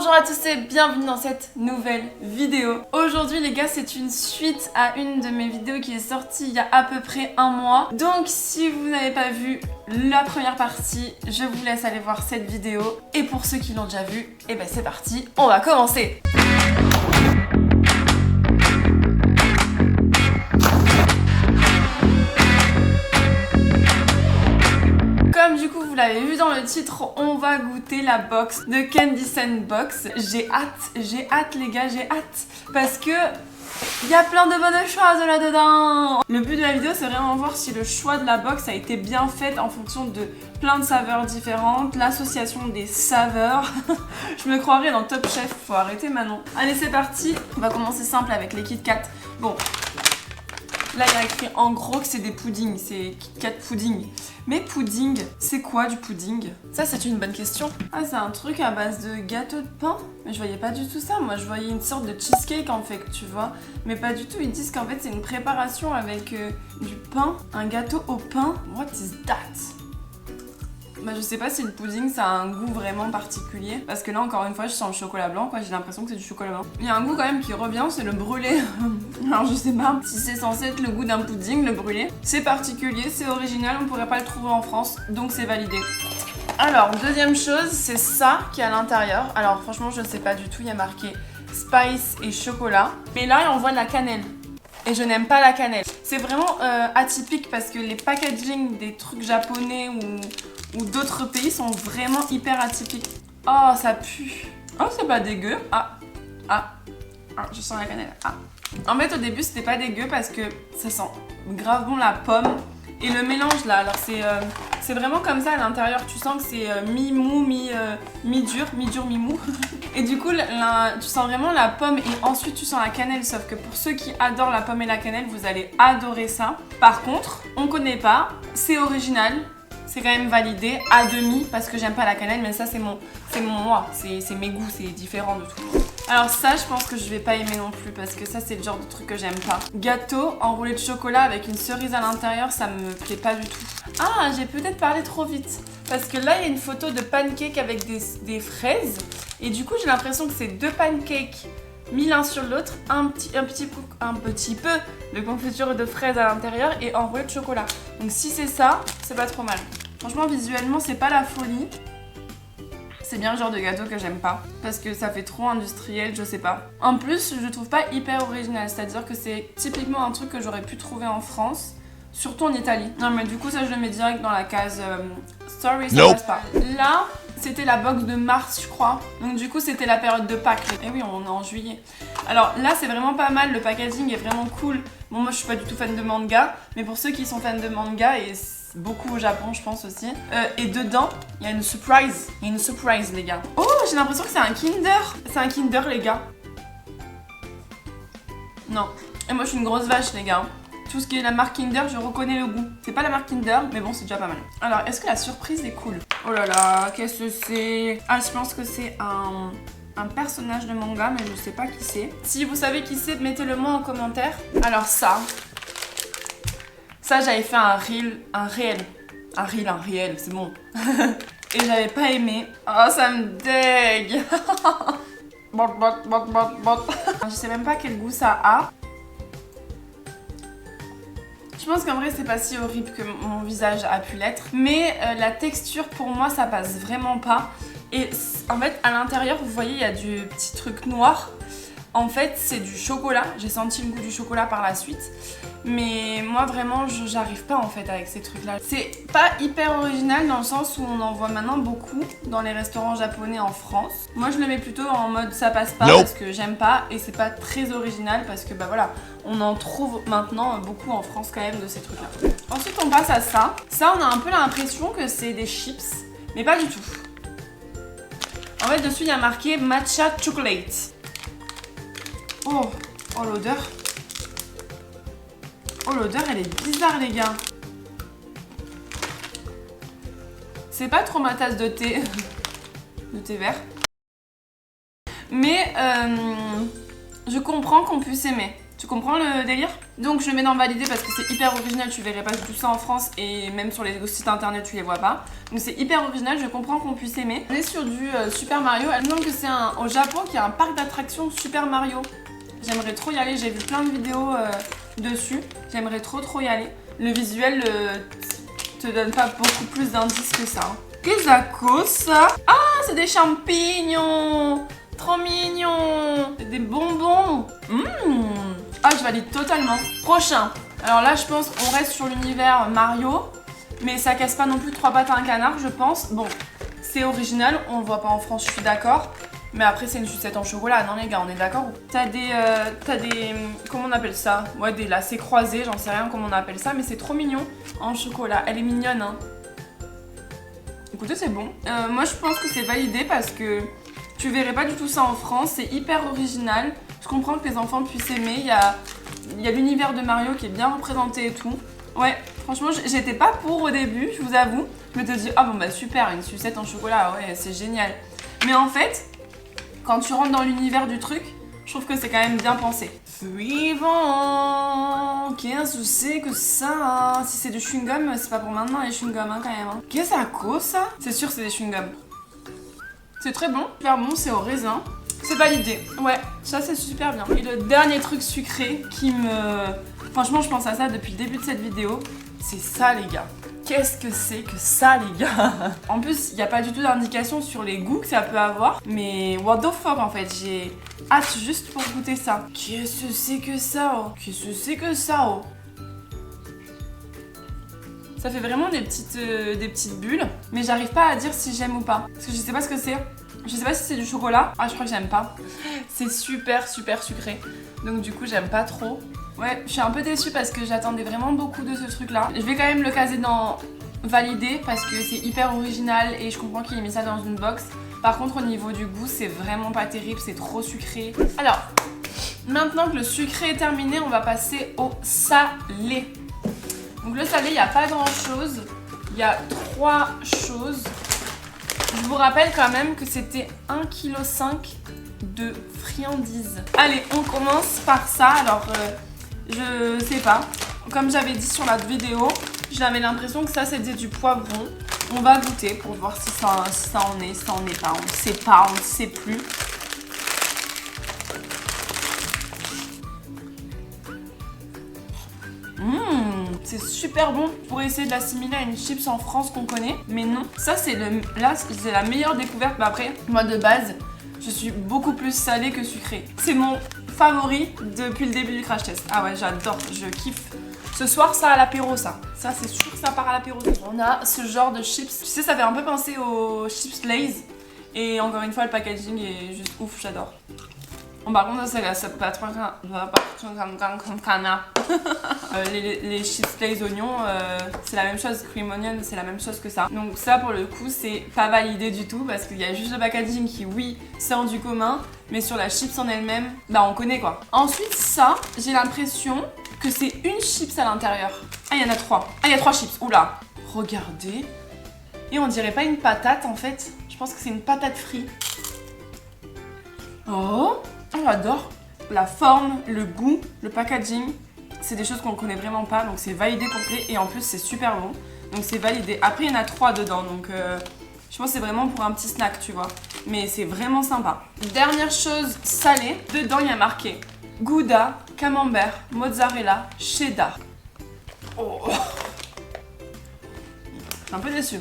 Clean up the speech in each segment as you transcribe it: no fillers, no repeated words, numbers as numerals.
Bonjour à tous et bienvenue dans cette nouvelle vidéo. Aujourd'hui les gars, c'est une suite à une de mes vidéos qui est sortie il y a à peu près un mois. Donc si vous n'avez pas vu la première partie, je vous laisse aller voir cette vidéo. Et pour ceux qui l'ont déjà vue, et ben c'est parti, on va commencer. Comme du coup vous l'avez vu dans le titre, on va goûter la box de Candy Sandbox. J'ai hâte les gars, j'ai hâte parce que il y a plein de bonnes choses là-dedans. Le but de la vidéo, c'est vraiment voir si le choix de la box a été bien fait en fonction de plein de saveurs différentes, l'association des saveurs. Je me croirais dans Top Chef, faut arrêter Manon. Allez, c'est parti. On va commencer simple avec les Kit Kat. Bon, là il y a écrit en gros que c'est des puddings, c'est Kit Kat pudding. Mais pudding, c'est quoi du pudding? Ça c'est une bonne question. Ah, c'est un truc à base de gâteau de pain? Mais je voyais pas du tout ça, moi je voyais une sorte de cheesecake en fait, tu vois. Mais pas du tout, ils disent qu'en fait c'est une préparation avec du pain, un gâteau au pain. What is that? Bah je sais pas si le pudding ça a un goût vraiment particulier. Parce que là encore une fois je sens le chocolat blanc quoi, j'ai l'impression que c'est du chocolat blanc. Il y a un goût quand même qui revient, c'est le brûlé. Alors je sais pas si c'est censé être le goût d'un pudding, le brûlé. C'est particulier, c'est original, on pourrait pas le trouver en France, donc c'est validé. Alors deuxième chose, c'est ça qui est à l'intérieur. Alors franchement je sais pas du tout, il y a marqué spice et chocolat. Mais là on voit de la cannelle. Et je n'aime pas la cannelle. C'est vraiment atypique parce que les packaging des trucs japonais ou d'autres pays sont vraiment hyper atypiques. Oh, ça pue. Oh, c'est pas dégueu. Ah, je sens la cannelle. Ah. En fait, au début, c'était pas dégueu parce que ça sent grave bon la pomme. Et le mélange là, alors c'est vraiment comme ça à l'intérieur. Tu sens que c'est mi-mou, mi-dur, mi-mou. Et du coup, tu sens vraiment la pomme et ensuite tu sens la cannelle. Sauf que pour ceux qui adorent la pomme et la cannelle, vous allez adorer ça. Par contre, on connaît pas, c'est original. C'est quand même validé à demi parce que j'aime pas la cannelle, mais ça c'est mon moi, c'est mes goûts, c'est différent de tout. Alors ça je pense que je vais pas aimer non plus parce que ça c'est le genre de truc que j'aime pas. Gâteau enroulé de chocolat avec une cerise à l'intérieur, ça me plaît pas du tout. Ah, j'ai peut-être parlé trop vite parce que là il y a une photo de pancake avec des fraises et du coup j'ai l'impression que c'est deux pancakes mis l'un sur l'autre, un petit peu de confiture de fraises à l'intérieur et enroulé de chocolat. Donc si c'est ça, c'est pas trop mal. Franchement visuellement c'est pas la folie. C'est bien le genre de gâteau que j'aime pas parce que ça fait trop industriel, je sais pas. En plus je trouve pas hyper original, c'est-à-dire que c'est typiquement un truc que j'aurais pu trouver en France, surtout en Italie. Non mais du coup ça je le mets direct dans la case sorry ça passe pas. Là c'était la box de mars je crois, donc du coup c'était la période de Pâques. Et oui on est en juillet. Alors là c'est vraiment pas mal, le packaging est vraiment cool. Bon moi je suis pas du tout fan de manga, mais pour ceux qui sont fans de manga et beaucoup au Japon je pense aussi. Et dedans il y a une surprise. Il y a une surprise les gars. Oh j'ai l'impression que c'est un Kinder. C'est un Kinder les gars. Non. Et moi je suis une grosse vache les gars. Tout ce qui est la marque Kinder, je reconnais le goût. C'est pas la marque Kinder, mais bon, c'est déjà pas mal. Alors, est-ce que la surprise est cool? Oh là là, qu'est-ce que c'est? Ah, je pense que c'est un personnage de manga, mais je sais pas qui c'est. Si vous savez qui c'est, mettez-le moi en commentaire. Alors ça j'avais fait un réel, c'est bon. Et j'avais pas aimé. Oh, ça me dégue. Je sais même pas quel goût ça a. Je pense qu'en vrai c'est pas si horrible que mon visage a pu l'être, mais la texture pour moi ça passe vraiment pas. Et en fait à l'intérieur vous voyez il y a du petit truc noir. En fait c'est du chocolat, j'ai senti le goût du chocolat par la suite. Mais moi vraiment j'arrive pas en fait avec ces trucs là. C'est pas hyper original dans le sens où on en voit maintenant beaucoup dans les restaurants japonais en France. Moi je le mets plutôt en mode ça passe pas parce que j'aime pas et c'est pas très original parce que bah voilà, on en trouve maintenant beaucoup en France quand même de ces trucs là. Ensuite on passe à ça. Ça on a un peu l'impression que c'est des chips mais pas du tout. En fait dessus il y a marqué matcha chocolate. Oh l'odeur. Oh l'odeur elle est bizarre les gars. C'est pas trop ma tasse de thé. De thé vert. Mais je comprends qu'on puisse aimer. Tu comprends le délire? Donc je le mets dans valider parce que c'est hyper original, tu verrais pas du tout ça en France et même sur les sites internet tu les vois pas. Donc c'est hyper original, je comprends qu'on puisse aimer. On est sur du Super Mario, elle me demande que c'est au Japon qu'il y a un parc d'attractions Super Mario. J'aimerais trop y aller, j'ai vu plein de vidéos dessus, j'aimerais trop y aller. Le visuel te donne pas beaucoup plus d'indices que ça. Qu'est-ce que c'est ça? Ah, c'est des champignons! Trop mignon! C'est des bonbons! Ah, je valide totalement. Prochain. Alors là, je pense qu'on reste sur l'univers Mario, mais ça casse pas non plus 3 pattes à un canard, je pense. Bon, c'est original, on le voit pas en France, je suis d'accord. Mais après, c'est une sucette en chocolat, non les gars, on est d'accord? T'as des... comment on appelle ça? Ouais, des lacets croisés, j'en sais rien comment on appelle ça, mais c'est trop mignon en chocolat. Elle est mignonne, hein. Écoutez, c'est bon. Moi, je pense que c'est validé parce que tu verrais pas du tout ça en France. C'est hyper original. Je comprends que les enfants puissent aimer. Il y a l'univers de Mario qui est bien représenté et tout. Ouais, franchement, j'étais pas pour au début, je vous avoue. Je me dis, ah bon bah super, une sucette en chocolat, ouais, c'est génial. Mais en fait, quand tu rentres dans l'univers du truc, je trouve que c'est quand même bien pensé. Suivant, qu'est-ce que c'est que ça? Si c'est du chewing-gum, c'est pas pour maintenant les chewing-gums hein, quand même. Hein. Qu'est-ce que ça cause ça? C'est sûr c'est des chewing-gums. C'est très bon, super bon, c'est au raisin. C'est validé, ouais, ça c'est super bien. Et le dernier truc sucré qui me... Franchement je pense à ça depuis le début de cette vidéo, c'est ça les gars. Qu'est-ce que c'est que ça les gars? En plus, il n'y a pas du tout d'indication sur les goûts que ça peut avoir. Mais what the fuck en fait, j'ai hâte juste pour goûter ça. Qu'est-ce que c'est que ça oh? Qu'est-ce que c'est que ça oh? Ça fait vraiment des petites bulles. Mais j'arrive pas à dire si j'aime ou pas. Parce que je sais pas ce que c'est. Je sais pas si c'est du chocolat. Ah, je crois que j'aime pas. C'est super sucré. Donc du coup, j'aime pas trop. Ouais, je suis un peu déçue parce que j'attendais vraiment beaucoup de ce truc-là. Je vais quand même le caser dans valider parce que c'est hyper original et je comprends qu'il ait mis ça dans une box. Par contre, au niveau du goût, c'est vraiment pas terrible, c'est trop sucré. Alors, maintenant que le sucré est terminé, on va passer au salé. Donc le salé, il n'y a pas grand-chose. Il y a 3 choses. Je vous rappelle quand même que c'était 1,5 kg de friandises. Allez, on commence par ça. Alors... je sais pas, comme j'avais dit sur la vidéo, j'avais l'impression que ça c'était du poivron. On va goûter pour voir si ça en est, si ça en est pas, on ne sait pas, on ne sait plus. C'est super bon. Je pourrais essayer de l'assimiler à une chips en France qu'on connaît, mais non. Ça c'est la meilleure découverte, mais après, moi de base, je suis beaucoup plus salée que sucrée. C'est mon favori depuis le début du crash test. Ah ouais, j'adore, je kiffe. Ce soir, ça à l'apéro, ça. Ça, c'est sûr que ça part à l'apéro. On a ce genre de chips. Tu sais, ça fait un peu penser aux chips Lay's. Et encore une fois, le packaging est juste ouf, j'adore. Bon, par contre, ça pas trop comme canard. Les chips Lay's oignons, c'est la même chose. Cream onion, c'est la même chose que ça. Donc ça, pour le coup, c'est pas validé du tout parce qu'il y a juste le packaging qui, oui, sort du commun. Mais sur la chips en elle-même, bah on connaît quoi. Ensuite, ça, j'ai l'impression que c'est une chips à l'intérieur. Ah, il y en a 3. Ah, il y a 3 chips. Oula. Regardez. Et on dirait pas une patate en fait. Je pense que c'est une patate frite. Oh, j'adore. La forme, le goût, le packaging, c'est des choses qu'on ne connaît vraiment pas. Donc c'est validé complet et en plus c'est super bon. Donc c'est validé. Après il y en a 3 dedans. Donc je pense que c'est vraiment pour un petit snack, tu vois. Mais c'est vraiment sympa. Dernière chose salée. Dedans il y a marqué Gouda, camembert, mozzarella, cheddar. Oh. Je suis un peu déçue.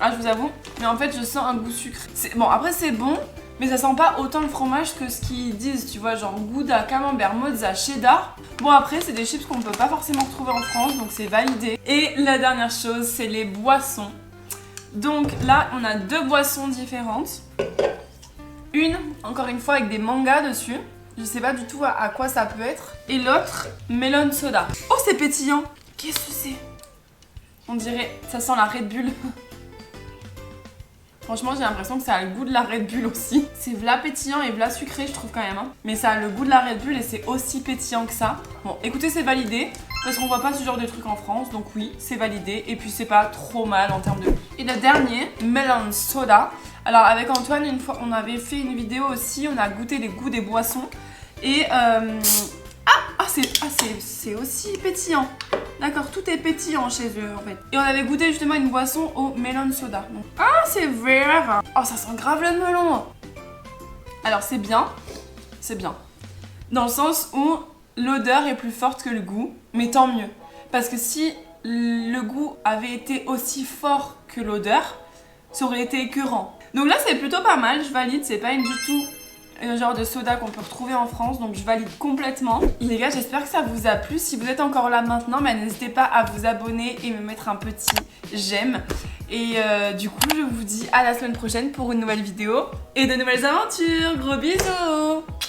Ah, je vous avoue. Mais en fait je sens un goût sucré. Bon après c'est bon. Mais ça sent pas autant le fromage que ce qu'ils disent, tu vois, genre Gouda, camembert, mozza, cheddar. Bon après, c'est des chips qu'on peut pas forcément retrouver en France, donc c'est validé. Et la dernière chose, c'est les boissons. Donc là, on a 2 boissons différentes. Une, encore une fois, avec des mangas dessus. Je sais pas du tout à quoi ça peut être. Et l'autre, melon soda. Oh, c'est pétillant! Qu'est-ce que c'est? On dirait, ça sent la Red Bull. Franchement, j'ai l'impression que ça a le goût de la Red Bull aussi. C'est v'là pétillant et v'là sucré, je trouve quand même. Hein. Mais ça a le goût de la Red Bull et c'est aussi pétillant que ça. Bon, écoutez, c'est validé. Parce qu'on voit pas ce genre de truc en France. Donc oui, c'est validé. Et puis c'est pas trop mal en termes de goût. Et le dernier, melon soda. Alors avec Antoine, une fois, on avait fait une vidéo aussi. On a goûté les goûts des boissons. Et... Ah, c'est aussi pétillant. D'accord, tout est pétillant chez eux en fait. Et on avait goûté justement une boisson au melon soda. Donc, ah, c'est vert. Oh, ça sent grave le melon. Alors c'est bien. Dans le sens où l'odeur est plus forte que le goût, mais tant mieux. Parce que si le goût avait été aussi fort que l'odeur, ça aurait été écœurant. Donc là c'est plutôt pas mal, je valide, c'est pas du tout un genre de soda qu'on peut retrouver en France, donc je valide complètement. Les gars, j'espère que ça vous a plu. Si vous êtes encore là maintenant, n'hésitez pas à vous abonner et me mettre un petit j'aime. Et du coup, je vous dis à la semaine prochaine pour une nouvelle vidéo et de nouvelles aventures. Gros bisous!